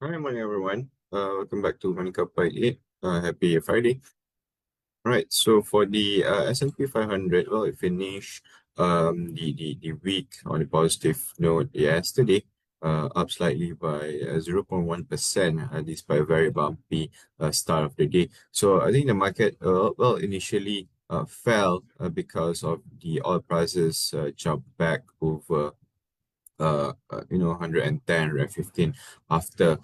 Hi, morning everyone. Welcome back to Monica Part 8. Happy Friday. All right, so for the S&P 500, well, it finished the week on a positive note yesterday, up slightly by 0.1%, despite a very bumpy start of the day. So I think the market, well, initially fell because of the oil prices jumped back over 110, 115 after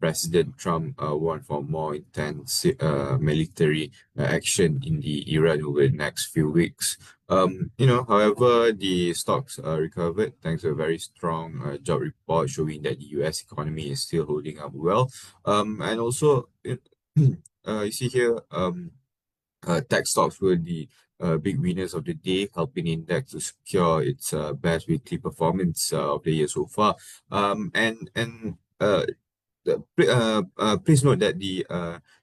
President Trump warned for more intense military action in the Iran over the next few weeks. However, the stocks recovered thanks to a very strong job report showing that the US economy is still holding up well. And also, you see here, tech stocks were the big winners of the day, helping index to secure its best weekly performance of the year so far. Please note that the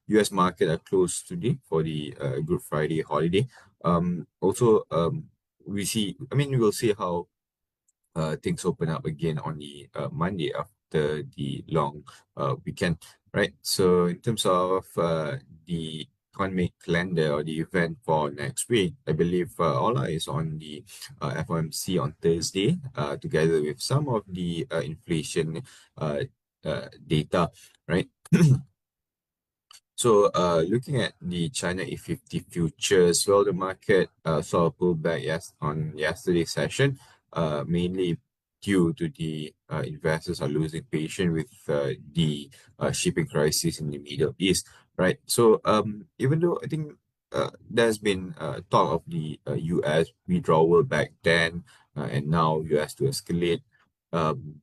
U.S. market are closed today for the Good Friday holiday. We will see how things open up again on the Monday after the long weekend, right? So in terms of the economic calendar or the event for next week, I believe all eyes on the FOMC on Thursday, together with some of the inflation data, right? So, looking at the China E50 futures, well, the market saw a pullback on yesterday's session, mainly due to the investors are losing patience with the shipping crisis in the Middle East, right? So, even though I think there's been talk of the US withdrawal back then, and now US to escalate, um,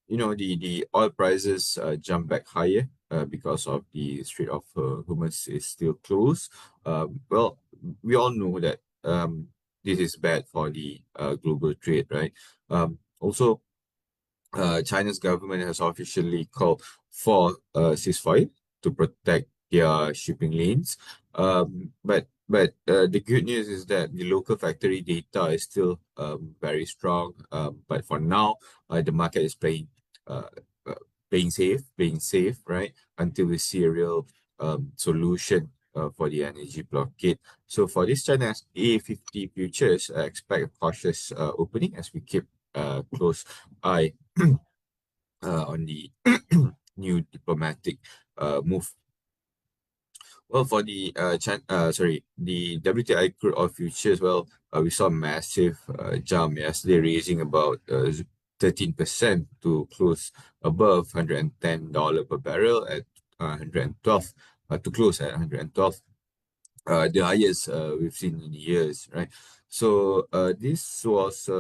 the oil prices jump back higher because of the Strait of Hormuz is still closed. Well, we all know that this is bad for the global trade, right? Also, China's government has officially called for a ceasefire to protect their shipping lanes. But the good news is that the local factory data is still very strong. But for now, the market is uh, uh, playing safe, right? Until we see a real solution for the energy blockade. So for this China's A50 futures, I expect a cautious opening as we keep close eye on the new diplomatic move. Well, for the the WTI crude oil futures, well, we saw a massive jump yesterday, raising about 13% to close above $110 per barrel at 112 to close at 112, the highest we've seen in years, right? So this was,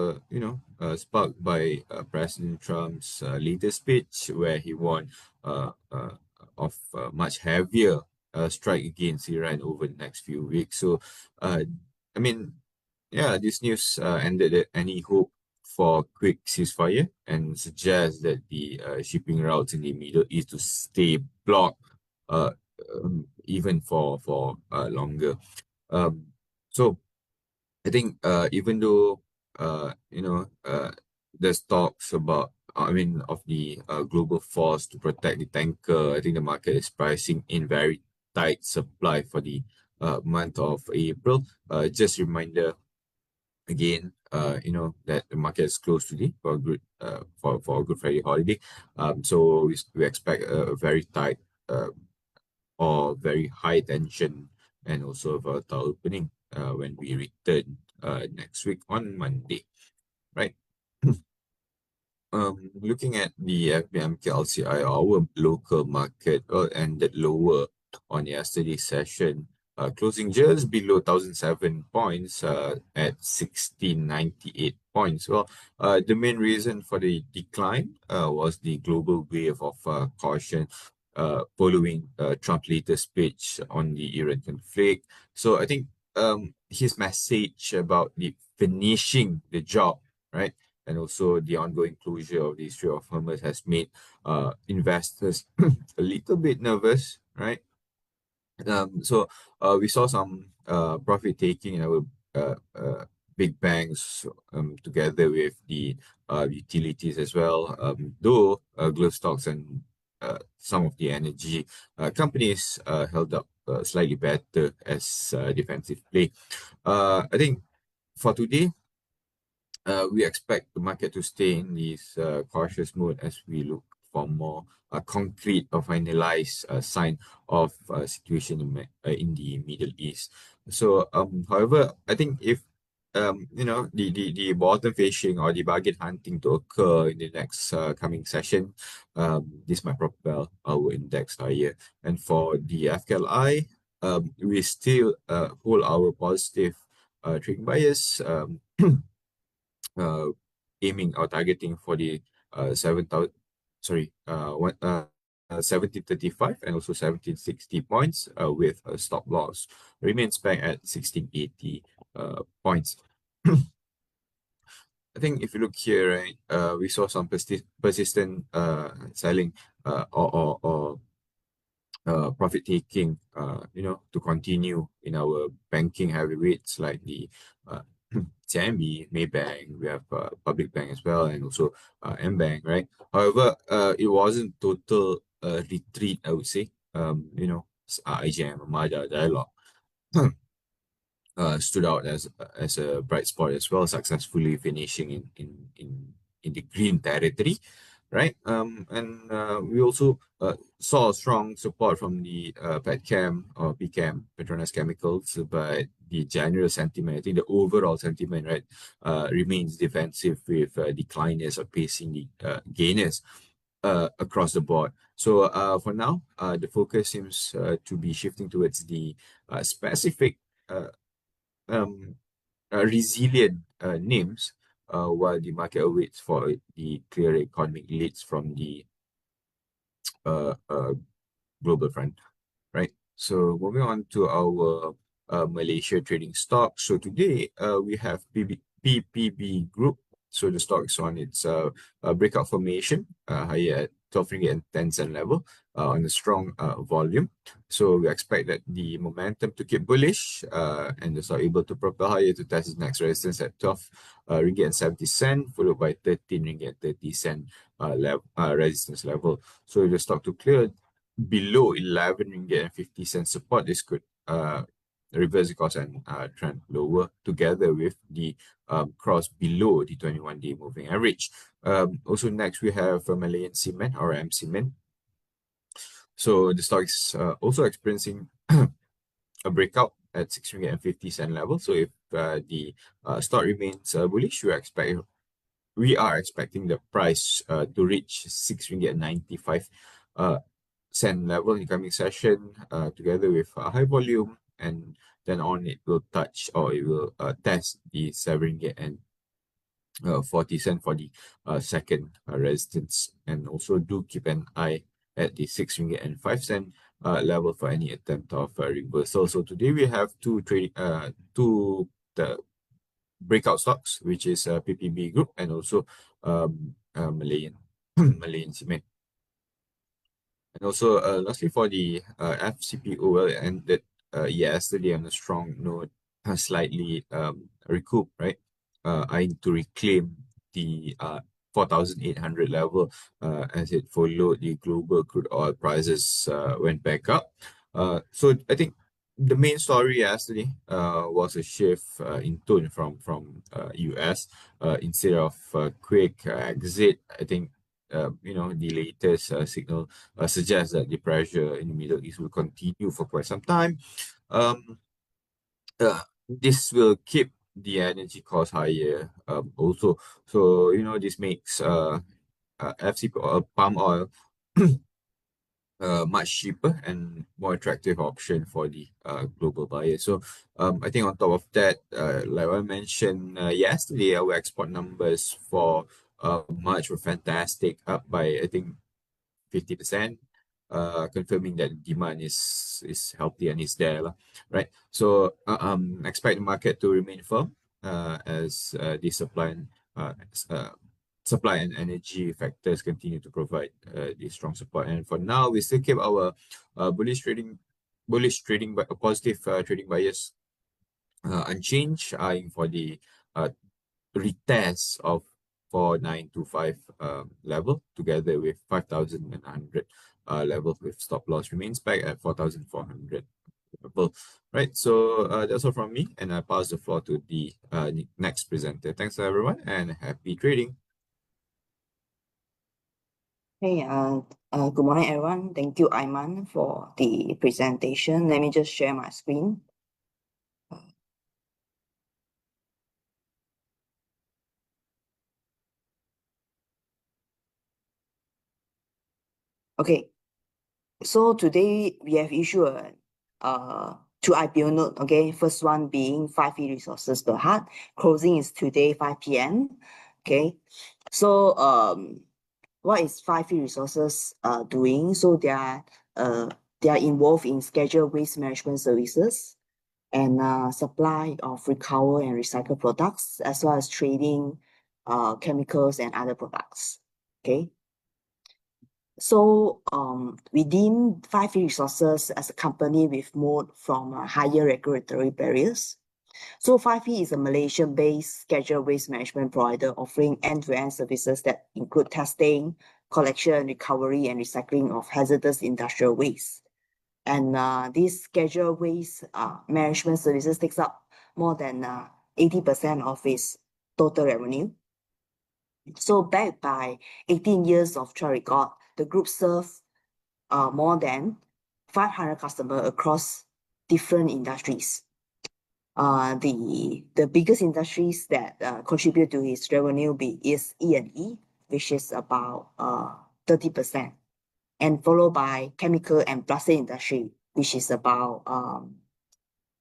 sparked by President Trump's latest speech, where he warned of much heavier strike against Iran over the next few weeks. So, I mean, yeah, this news ended any hope for quick ceasefire and suggests that the shipping routes in the Middle East to stay blocked, uh, even for longer. Um, so I think even though there's talks about of the global force to protect the tanker, I think the market is pricing in very tight supply for the month of April. Just reminder again, that the market is closed today for a good for a Good Friday holiday. So we expect a very tight uh, or very high tension and also volatile opening when we return next week on Monday, right? Looking at the FBMK LCI, our local market ended lower on yesterday's session, closing just below 1,007 points at 1,698 points. Well, the main reason for the decline was the global wave of caution following Trump's latest speech on the Iran conflict. So I think his message about the finishing the job, right? And also the ongoing closure of the Strait of Hormuz has made investors a little bit nervous, right? So we saw some profit taking in our big banks together with the utilities as well. Though growth stocks and some of the energy companies held up slightly better as defensive play. I think for today, we expect the market to stay in this cautious mode as we look for more concrete or finalized sign of situation in the Middle East. So, however, I think if the bottom fishing or the bargain hunting to occur in the next coming session, this might propel our index higher. And for the FKLI, we still hold our positive trading bias. Uh, Aiming or targeting for the 7,000, sorry, 1735 and also 1760 points with a stop loss remains back at 1680 points. I think if you look here, right, we saw some persistent selling or profit taking, to continue in our banking heavyweights like the uh, CIMB, Maybank, we have Public Bank as well, and also M-Bank, right? However, it wasn't total retreat, I would say. IGM, Armada, Dialogue stood out as a bright spot as well, successfully finishing in the green territory, right? And we also saw strong support from the Petchem or PChem, Petronas Chemicals, but the general sentiment, I think the overall sentiment, right, remains defensive with decliners outpacing the gainers across the board. So for now, the focus seems to be shifting towards the specific um, resilient names while the market awaits for the clear economic leads from the uh, uh, global front, right? So moving on to our Malaysia trading stock. So today we have PPB Group. So the stock is on its breakout formation, higher at 12 ringgit and 10 cent level on a strong volume. So we expect that the momentum to keep bullish and the stock able to propel higher to test its next resistance at 12 ringgit and 70 cent, followed by 13 ringgit and 30 cent resistance level. So if the stock to clear below 11 ringgit and 50 cents support, this could reverse the course and trend lower together with the cross below the 21-day moving average. Also next we have Malayan Cement or M Cement. So the stock is also experiencing a breakout at 6 ringgit and 50 cent level. So if the stock remains bullish, we are expecting the price to reach 6 ringgit and 95 cent level in coming session together with a high volume, and then on it will touch or it will test the 7 ringgit and 40 cent for the second resistance, and also do keep an eye at the 6 ringgit and 5 cent level for any attempt of reversal. So today we have two the breakout stocks, which is PPB Group and also Malayan Malayan Cement. And also, lastly, for the FCPO, well, it ended yesterday on a strong note, slightly recoup, right? Eyeing to reclaim the 4,800 level as it followed the global crude oil prices went back up. So I think the main story yesterday was a shift in tone from US. Instead of a quick exit, I think the latest signal suggests that the pressure in the Middle East will continue for quite some time. Um, this will keep the energy cost higher. Also, so this makes FCPO palm oil much cheaper and more attractive option for the global buyer. So I think on top of that, like I mentioned yesterday, our export numbers for March were fantastic, up by I think 50%, confirming that demand is healthy and is there, right? So expect the market to remain firm as the supply and energy factors continue to provide the strong support. And for now, we still keep our bullish trading, but a positive trading bias unchanged, eyeing for the uh, retest of 4925 level together with 5,100 level with stop loss remains back at 4,400 level. Right, so that's all from me, and I pass the floor to the next presenter. Thanks everyone, and happy trading. Hey, good morning, everyone. Thank you, Aiman, for the presentation. Let me just share my screen. Okay, so today we have issued two IPO note. Okay, first one being 5E Resources Berhad. Closing is today 5 p.m. Okay, so what is 5E Resources doing? So they are involved in scheduled waste management services and supply of recover and recycle products, as well as trading chemicals and other products. Okay. So within 5E Resources as a company with mode from higher regulatory barriers. So 5E is a Malaysian-based scheduled waste management provider offering end-to-end services that include testing, collection, recovery, and recycling of hazardous industrial waste. And this scheduled waste management services takes up more than 80% of its total revenue. So backed by 18 years of track record, the group serves more than 500 customers across different industries. The biggest industries that contribute to its revenue is E&E, which is about 30%, and followed by chemical and plastic industry, which is about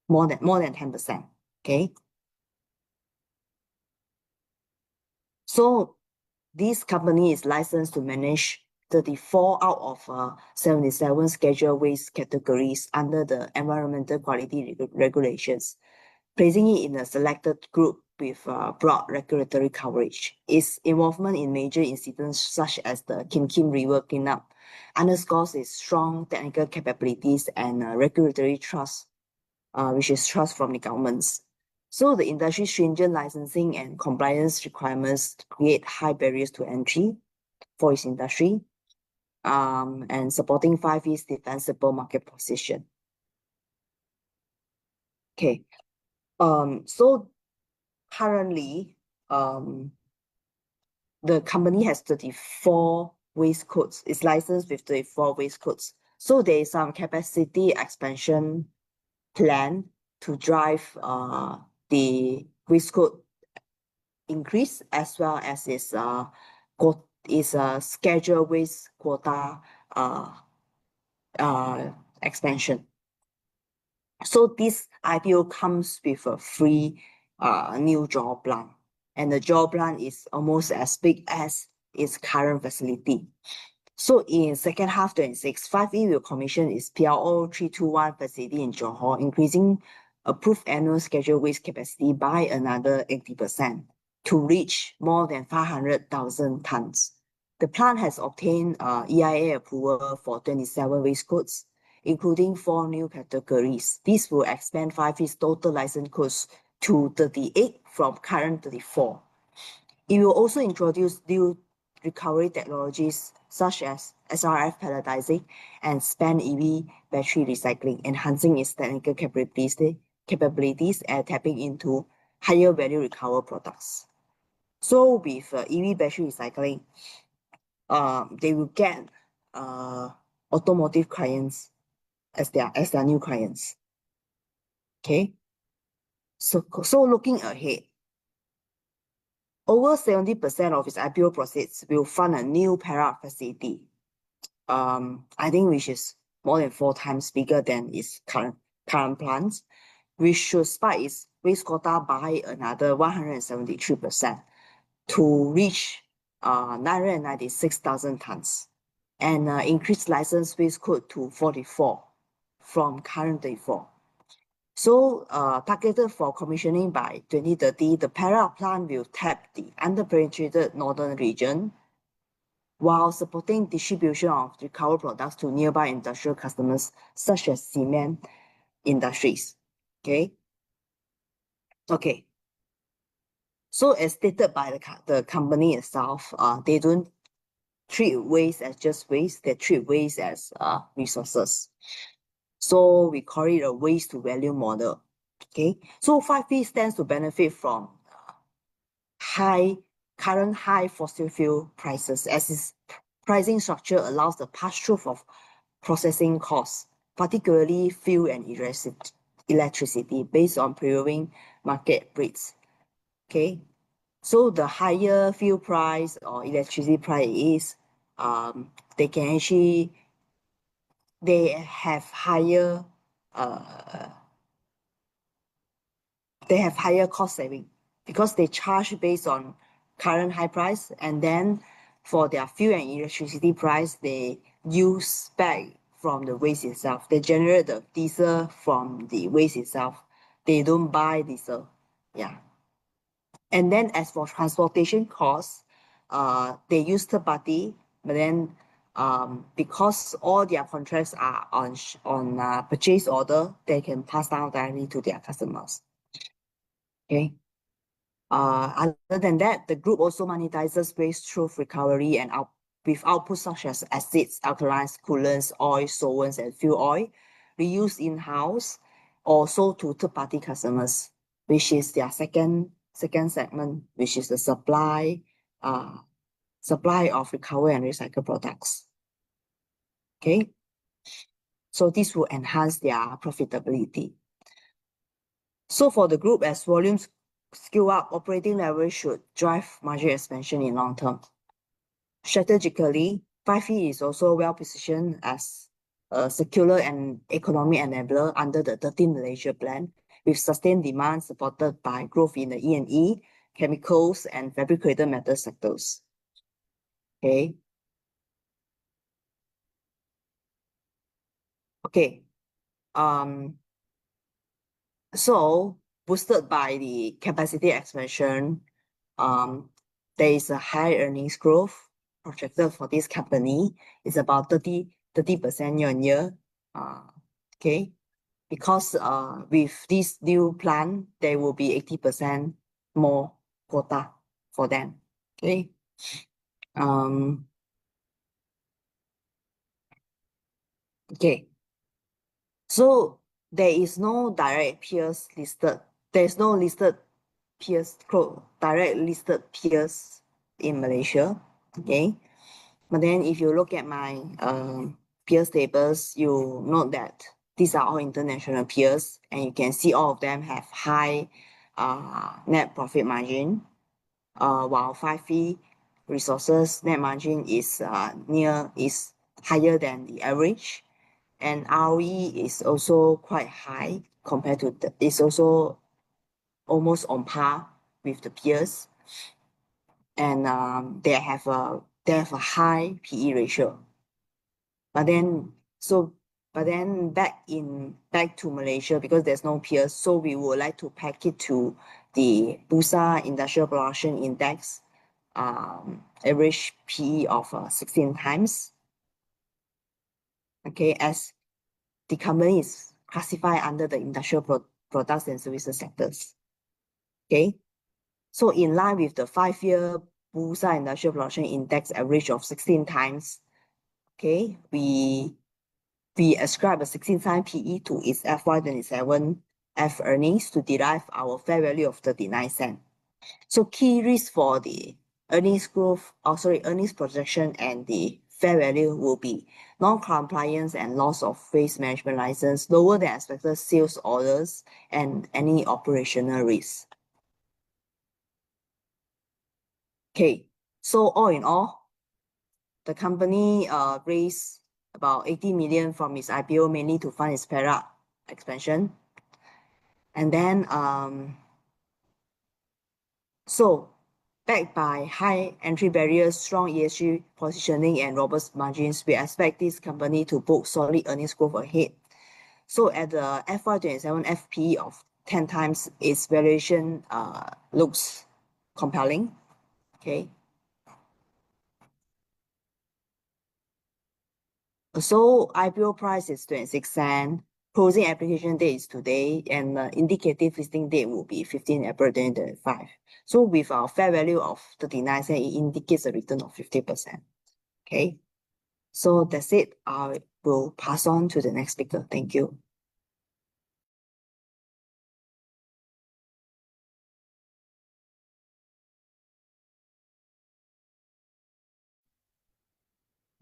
more than 10%. Okay. So this company is licensed to manage 34 out of 77 scheduled waste categories under the environmental quality regulations, placing it in a selected group with broad regulatory coverage. Its involvement in major incidents such as the Kim Kim River cleanup underscores its strong technical capabilities and regulatory trust, which is trust from the governments. So the industry stringent licensing and compliance requirements create high barriers to entry for its industry, and supporting 5E's defensible market position. Okay. So currently, the company has 34 waste codes. It's licensed with 34 waste codes. So there is some capacity expansion plan to drive the waste code increase, as well as its scheduled waste quota expansion. So this IPO comes with a free new jaw plant, and the jaw plant is almost as big as its current facility. So in second half 26, 5E will commission its PLO 321 facility in Johor, increasing approved annual scheduled waste capacity by another 80% to reach more than 500,000 tons. The plant has obtained EIA approval for 27 waste codes, including 4 new categories. This will expand 5E's total license codes to 38 from current 34. It will also introduce new recovery technologies such as SRF pelletizing and spent EV battery recycling, enhancing its technical capabilities and tapping into higher value recover products. So with EV battery recycling, they will get automotive clients as their new clients. Okay. So looking ahead, over 70% of its IPO proceeds will fund a new Perak facility. I think which is more than 4 times bigger than its current plants, which should spike its waste quota by another 173% to reach 996,000 tons, and increase license waste code to 44 from current 34. So targeted for commissioning by 2030, the Perak plant will tap the underpenetrated northern region while supporting distribution of recovered products to nearby industrial customers such as cement industries. Okay. Okay. So as stated by the company itself, they don't treat waste as just waste. They treat waste as resources. So we call it a waste to value model. Okay, so 5P stands to benefit from current high fossil fuel prices, as its pricing structure allows the pass-through of processing costs, particularly fuel and electricity, based on prevailing market rates. Okay, so the higher fuel price or electricity price is, they can actually, they have higher uh, cost saving because they charge based on current high price, and then for their fuel and electricity price, they use back from the waste itself. They generate the diesel from the waste itself. They don't buy diesel. Yeah. And then as for transportation costs, they use third party, but then because all their contracts are on purchase order, they can pass down directly to their customers. Okay. Other than that, the group also monetizes waste through recovery and with outputs such as acids, alkalines, coolants, oil, solvents, and fuel oil, reused in-house, or sold to third-party customers, which is their second segment, which is the supply of recovery and recycled products. Okay, so this will enhance their profitability. So for the group, as volumes scale up, operating leverage should drive margin expansion in long term. Strategically, 5E is also well positioned as a secular and economic enabler under the 13 Malaysia Plan, with sustained demand supported by growth in the E&E, chemicals, and fabricated metal sectors. Okay. Okay. So boosted by the capacity expansion, there is a high earnings growth projected for this company. It's about 30% year on year. Okay, because with this new plan, there will be 80% more quota for them. Okay. Okay. So there is no direct peers listed. There's no listed peers, direct listed peers in Malaysia. Okay. But then if you look at my peers tables, you note that these are all international peers, and you can see all of them have high net profit margin, while 5E resources net margin is higher than the average, and ROE is also quite high compared to it's also almost on par with the peers, and they have a high PE ratio. But then back to Malaysia, because there's no peers, so we would like to pack it to the Bursa Industrial Production Index, average PE of 16 times. Okay, as the company is classified under the industrial products and services sectors. Okay, so in line with the 5-year Bursa Industrial Production Index average of 16 times, okay, we ascribe a 16 times PE to its FY27 F earnings to derive our fair value of 39 cents. So key risks for the earnings projection and the fair value will be non-compliance and loss of waste management license, lower than expected sales orders, and any operational risk. Okay, so all in all, the company raised about 80 million from its IPO, mainly to fund its Perak expansion. And then, so backed by high entry barriers, strong ESG positioning, and robust margins, we expect this company to book solid earnings growth ahead. So at the FY27 FP of 10 times, its valuation looks compelling. Okay. So IPO price is 26 cents. Closing application date is today, and indicative listing date will be 15 April 2025. So with our fair value of 39 cents, it indicates a return of 50%. Okay, so that's it. I will pass on to the next speaker. Thank you.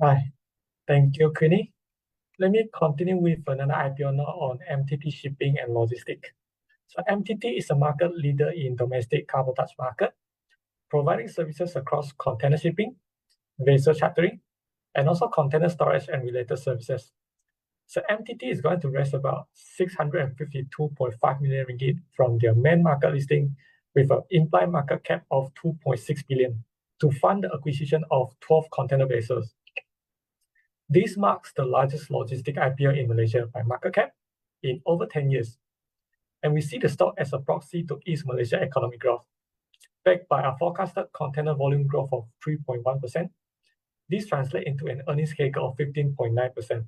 Hi, thank you, Queenie. Let me continue with another IPO now on MTT Shipping and Logistics. So MTT is a market leader in domestic cabotage market, providing services across container shipping, vessel chartering, and also container storage and related services. So MTT is going to raise about 652.5 million ringgit from their main market listing with an implied market cap of 2.6 billion to fund the acquisition of 12 container vessels. This marks the largest logistic IPO in Malaysia by market cap in over 10 years. And we see the stock as a proxy to East Malaysia economic growth. Backed by a forecasted container volume growth of 3.1%, this translates into an earnings CAGR of 15.9%.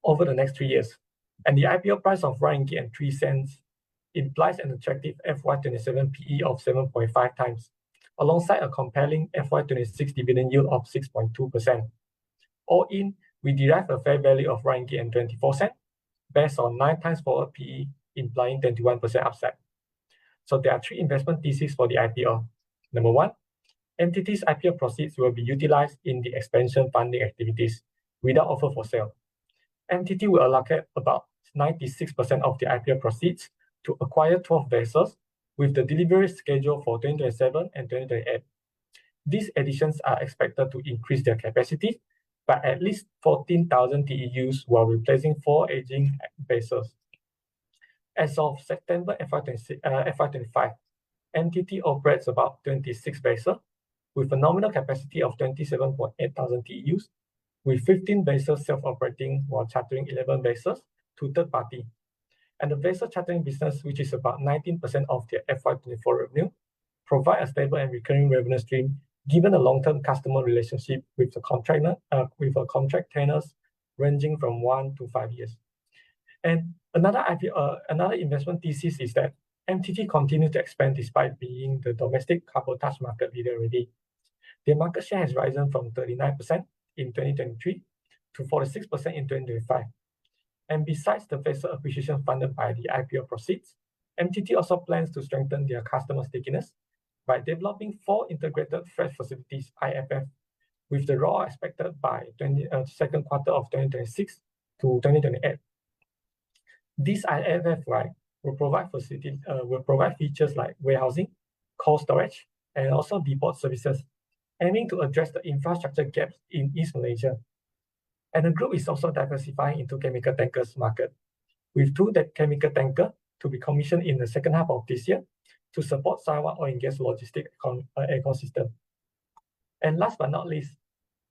Over the next 3 years. And the IPO price of RM3 implies an attractive FY27 PE of 7.5 times, alongside a compelling FY26 dividend yield of 6.2%. All in, we derive a fair value of RM24 based on 9 times forward PE, implying 21% upside. So there are 3 investment theses for the IPO. Number 1, MTT's IPO proceeds will be utilized in the expansion funding activities without offer for sale. MTT will allocate about 96% of the IPO proceeds to acquire 12 vessels with the delivery schedule for 2027 and 2028. These additions are expected to increase their capacity by at least 14,000 TEUs while replacing 4 aging vessels. As of September FY25, MTT operates about 26 vessels with a nominal capacity of 27.8 thousand TEUs, with 15 vessels self-operating while chartering 11 vessels to third party. And the vessel chartering business, which is about 19% of their FY24 revenue, provide a stable and recurring revenue stream given a long-term customer relationship with a contract tenors ranging from 1 to 5 years. And another investment thesis is that MTT continues to expand despite being the domestic cabotage market leader already. Their market share has risen from 39% in 2023 to 46% in 2025. And besides the vessel acquisition funded by the IPO proceeds, MTT also plans to strengthen their customer stickiness by developing 4 integrated fresh facilities, IFF, with the raw expected by second quarter of 2026 to 2028. These IFF will provide features like warehousing, cold storage, and also depot services, aiming to address the infrastructure gaps in East Malaysia. And the group is also diversifying into chemical tankers market, with 2 chemical tankers to be commissioned in the second half of this year to support Sarawak oil and gas logistic ecosystem. And last but not least,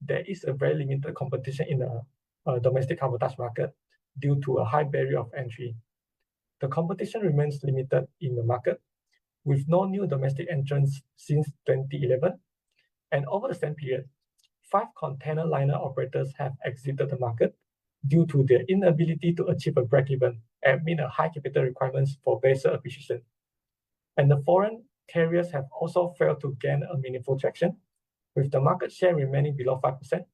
there is a very limited competition in the domestic cabotage market due to a high barrier of entry. The competition remains limited in the market, with no new domestic entrants since 2011. And over the same period, 5 container liner operators have exited the market due to their inability to achieve a break-even and meet a high capital requirements for vessel acquisition. And the foreign carriers have also failed to gain a meaningful traction, with the market share remaining below 5%,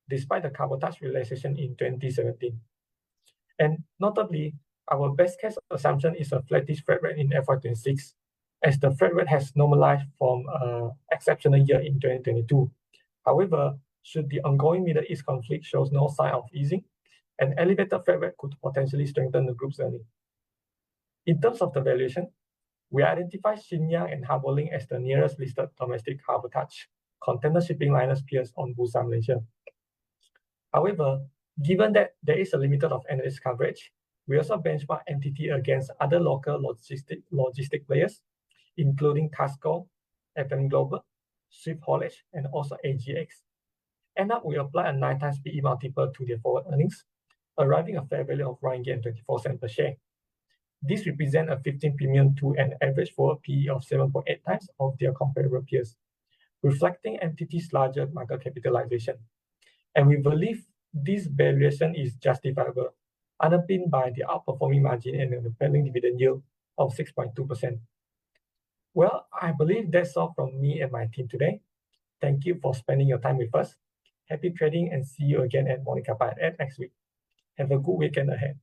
despite the cabotage realization in 2017. And notably, our best case assumption is a flattish freight rate in FY26, as the freight rate has normalized from an exceptional year in 2022. However, should the ongoing Middle East conflict shows no sign of easing, an elevated freight rate could potentially strengthen the group's earnings. In terms of the valuation, we identify Shenyang and Harbourlink as the nearest listed domestic cabotage container shipping liners peers on Bursa Malaysia. However, given that there is a limit of analyst coverage, we also benchmark MTT against other local logistic players, including Tasco, FM Global, Swift Haulage, and also AGX. End up, we apply a 9 times PE multiple to their forward earnings, arriving a fair value of RM24 per share. This represents a 15 premium to an average forward PE of 7.8 times of their comparable peers, reflecting MTT's larger market capitalization. And we believe this valuation is justifiable, underpinned by the outperforming margin and the compelling dividend yield of 6.2%. Well, I believe that's all from me and my team today. Thank you for spending your time with us. Happy trading and see you again at Morning Kappa at next week. Have a good weekend ahead.